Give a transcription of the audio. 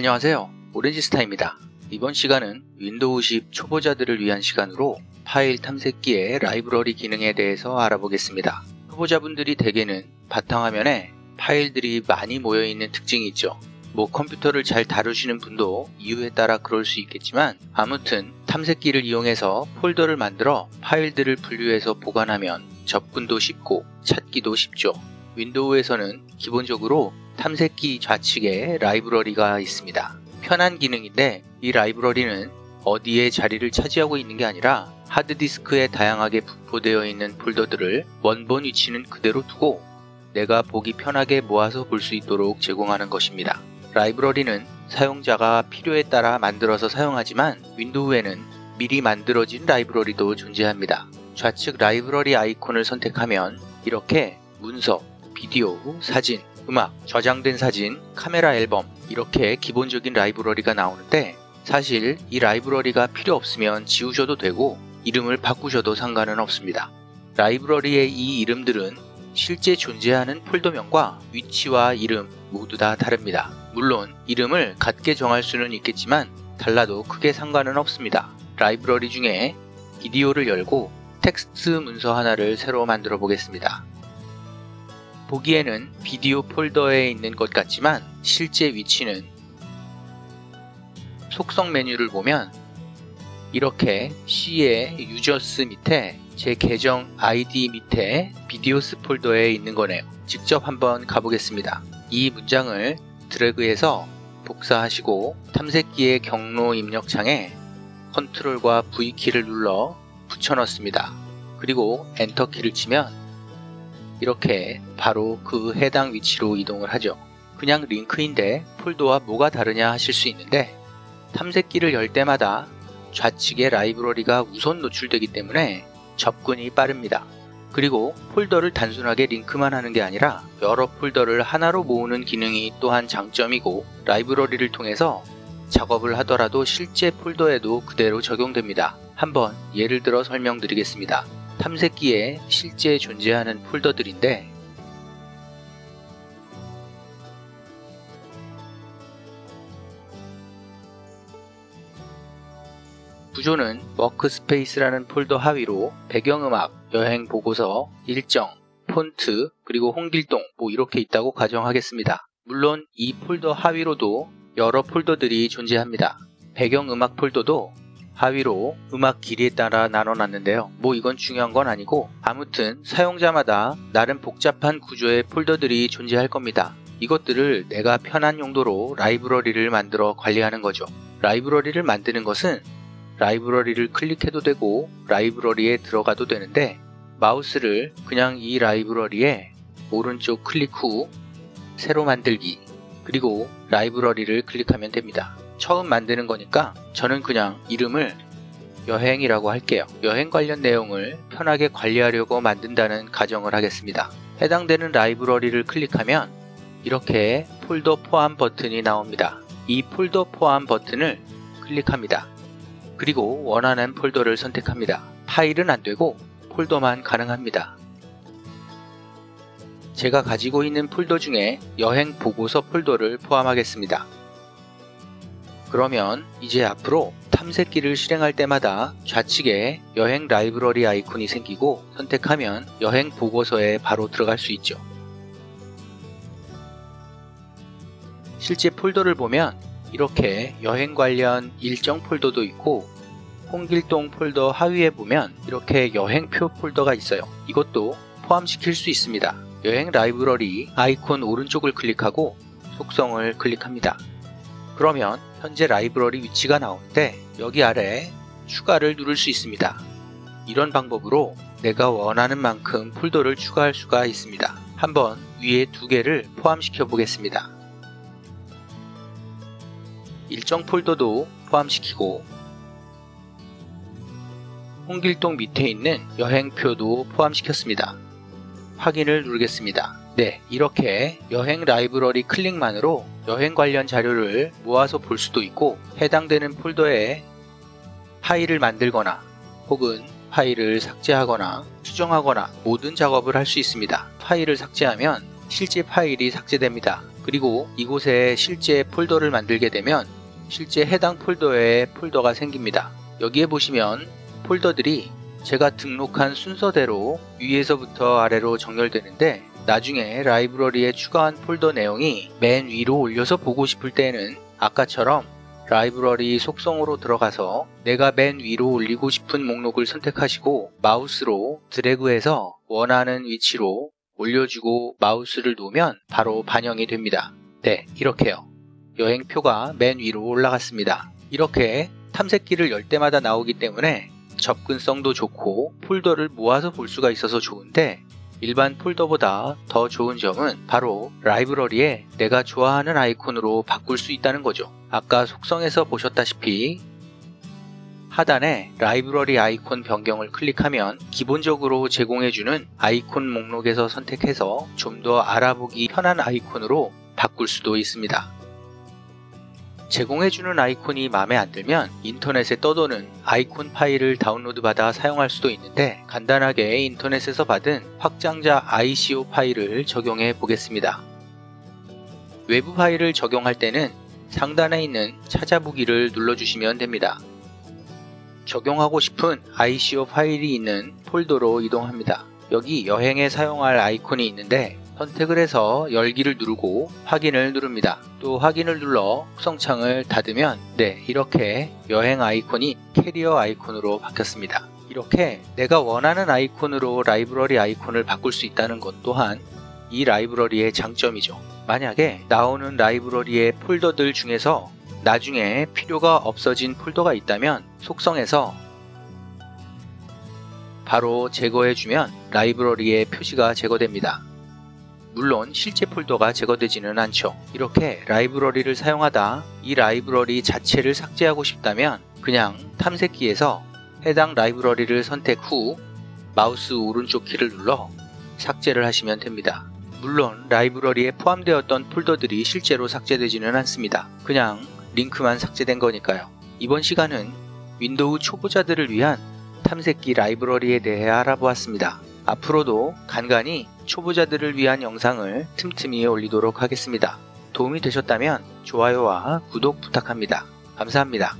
안녕하세요. 오렌지스타입니다. 이번 시간은 윈도우 10 초보자들을 위한 시간으로 파일 탐색기의 라이브러리 기능에 대해서 알아보겠습니다. 초보자분들이 대개는 바탕화면에 파일들이 많이 모여있는 특징이 있죠. 컴퓨터를 잘 다루시는 분도 이유에 따라 그럴 수 있겠지만 아무튼 탐색기를 이용해서 폴더를 만들어 파일들을 분류해서 보관하면 접근도 쉽고 찾기도 쉽죠. 윈도우에서는 기본적으로 탐색기 좌측에 라이브러리가 있습니다. 편한 기능인데 이 라이브러리는 어디에 자리를 차지하고 있는 게 아니라 하드디스크에 다양하게 분포되어 있는 폴더들을 원본 위치는 그대로 두고 내가 보기 편하게 모아서 볼 수 있도록 제공하는 것입니다. 라이브러리는 사용자가 필요에 따라 만들어서 사용하지만 윈도우에는 미리 만들어진 라이브러리도 존재합니다. 좌측 라이브러리 아이콘을 선택하면 이렇게 문서, 비디오, 사진, 음악, 저장된 사진, 카메라 앨범 이렇게 기본적인 라이브러리가 나오는데 사실 이 라이브러리가 필요 없으면 지우셔도 되고 이름을 바꾸셔도 상관은 없습니다. 라이브러리의 이 이름들은 실제 존재하는 폴더명과 위치와 이름 모두 다 다릅니다. 물론 이름을 같게 정할 수는 있겠지만 달라도 크게 상관은 없습니다. 라이브러리 중에 비디오를 열고 텍스트 문서 하나를 새로 만들어 보겠습니다. 보기에는 비디오 폴더에 있는 것 같지만 실제 위치는 속성 메뉴를 보면 이렇게 C의 유저스 밑에 제 계정 아이디 밑에 비디오스 폴더에 있는 거네요. 직접 한번 가보겠습니다. 이 문장을 드래그해서 복사하시고 탐색기의 경로 입력창에 컨트롤과 V키를 눌러 붙여넣습니다. 그리고 엔터키를 치면 이렇게 바로 그 해당 위치로 이동을 하죠. 그냥 링크인데 폴더와 뭐가 다르냐 하실 수 있는데 탐색기를 열 때마다 좌측에 라이브러리가 우선 노출되기 때문에 접근이 빠릅니다. 그리고 폴더를 단순하게 링크만 하는 게 아니라 여러 폴더를 하나로 모으는 기능이 또한 장점이고 라이브러리를 통해서 작업을 하더라도 실제 폴더에도 그대로 적용됩니다. 한번 예를 들어 설명드리겠습니다. 탐색기에 실제 존재하는 폴더들인데 구조는 워크스페이스라는 폴더 하위로 배경음악, 여행 보고서, 일정, 폰트, 그리고 홍길동 이렇게 있다고 가정하겠습니다. 물론 이 폴더 하위로도 여러 폴더들이 존재합니다. 배경음악 폴더도 하위로 음악 길이에 따라 나눠놨는데요. 이건 중요한 건 아니고 아무튼 사용자마다 나름 복잡한 구조의 폴더들이 존재할 겁니다. 이것들을 내가 편한 용도로 라이브러리를 만들어 관리하는 거죠. 라이브러리를 만드는 것은 라이브러리를 클릭해도 되고 라이브러리에 들어가도 되는데 마우스를 그냥 이 라이브러리에 오른쪽 클릭 후 새로 만들기 그리고 라이브러리를 클릭하면 됩니다. 처음 만드는 거니까 저는 그냥 이름을 여행이라고 할게요. 여행 관련 내용을 편하게 관리하려고 만든다는 가정을 하겠습니다. 해당되는 라이브러리를 클릭하면 이렇게 폴더 포함 버튼이 나옵니다. 이 폴더 포함 버튼을 클릭합니다. 그리고 원하는 폴더를 선택합니다. 파일은 안되고 폴더만 가능합니다. 제가 가지고 있는 폴더 중에 여행 보고서 폴더를 포함하겠습니다. 그러면 이제 앞으로 탐색기를 실행할 때마다 좌측에 여행 라이브러리 아이콘이 생기고 선택하면 여행 보고서에 바로 들어갈 수 있죠. 실제 폴더를 보면 이렇게 여행 관련 일정 폴더도 있고 홍길동 폴더 하위에 보면 이렇게 여행표 폴더가 있어요. 이것도 포함시킬 수 있습니다. 여행 라이브러리 아이콘 오른쪽을 클릭하고 속성을 클릭합니다. 그러면 현재 라이브러리 위치가 나오는데 여기 아래 추가를 누를 수 있습니다. 이런 방법으로 내가 원하는 만큼 폴더를 추가할 수가 있습니다. 한번 위에 두 개를 포함시켜 보겠습니다. 일정 폴더도 포함시키고 홍길동 밑에 있는 여행표도 포함시켰습니다. 확인을 누르겠습니다. 네, 이렇게 여행 라이브러리 클릭만으로 여행 관련 자료를 모아서 볼 수도 있고 해당되는 폴더에 파일을 만들거나 혹은 파일을 삭제하거나 수정하거나 모든 작업을 할 수 있습니다. 파일을 삭제하면 실제 파일이 삭제됩니다. 그리고 이곳에 실제 폴더를 만들게 되면 실제 해당 폴더에 폴더가 생깁니다. 여기에 보시면 폴더들이 제가 등록한 순서대로 위에서부터 아래로 정렬되는데, 나중에 라이브러리에 추가한 폴더 내용이 맨 위로 올려서 보고 싶을 때에는 아까처럼 라이브러리 속성으로 들어가서 내가 맨 위로 올리고 싶은 목록을 선택하시고 마우스로 드래그해서 원하는 위치로 올려주고 마우스를 놓으면 바로 반영이 됩니다. 네, 이렇게요. 여행표가 맨 위로 올라갔습니다. 이렇게 탐색기를 열 때마다 나오기 때문에 접근성도 좋고 폴더를 모아서 볼 수가 있어서 좋은데, 일반 폴더보다 더 좋은 점은 바로 라이브러리에 내가 좋아하는 아이콘으로 바꿀 수 있다는 거죠. 아까 속성에서 보셨다시피 하단에 라이브러리 아이콘 변경을 클릭하면 기본적으로 제공해주는 아이콘 목록에서 선택해서 좀 더 알아보기 편한 아이콘으로 바꿀 수도 있습니다. 제공해주는 아이콘이 마음에 안 들면 인터넷에 떠도는 아이콘 파일을 다운로드 받아 사용할 수도 있는데, 간단하게 인터넷에서 받은 확장자 ICO 파일을 적용해 보겠습니다. 외부 파일을 적용할 때는 상단에 있는 찾아보기를 눌러주시면 됩니다. 적용하고 싶은 ICO 파일이 있는 폴더로 이동합니다. 여기 여행에 사용할 아이콘이 있는데 선택을 해서 열기를 누르고 확인을 누릅니다. 또 확인을 눌러 속성창을 닫으면 이렇게 여행 아이콘이 캐리어 아이콘으로 바뀌었습니다. 이렇게 내가 원하는 아이콘으로 라이브러리 아이콘을 바꿀 수 있다는 것 또한 이 라이브러리의 장점이죠. 만약에 나오는 라이브러리의 폴더들 중에서 나중에 필요가 없어진 폴더가 있다면 속성에서 바로 제거해주면 라이브러리의 표시가 제거됩니다. 물론 실제 폴더가 제거되지는 않죠. 이렇게 라이브러리를 사용하다 이 라이브러리 자체를 삭제하고 싶다면 그냥 탐색기에서 해당 라이브러리를 선택 후 마우스 오른쪽 키를 눌러 삭제를 하시면 됩니다. 물론 라이브러리에 포함되었던 폴더들이 실제로 삭제되지는 않습니다. 그냥 링크만 삭제된 거니까요. 이번 시간은 윈도우 초보자들을 위한 탐색기 라이브러리에 대해 알아보았습니다. 앞으로도 간간히 초보자들을 위한 영상을 틈틈이 올리도록 하겠습니다. 도움이 되셨다면 좋아요와 구독 부탁합니다. 감사합니다.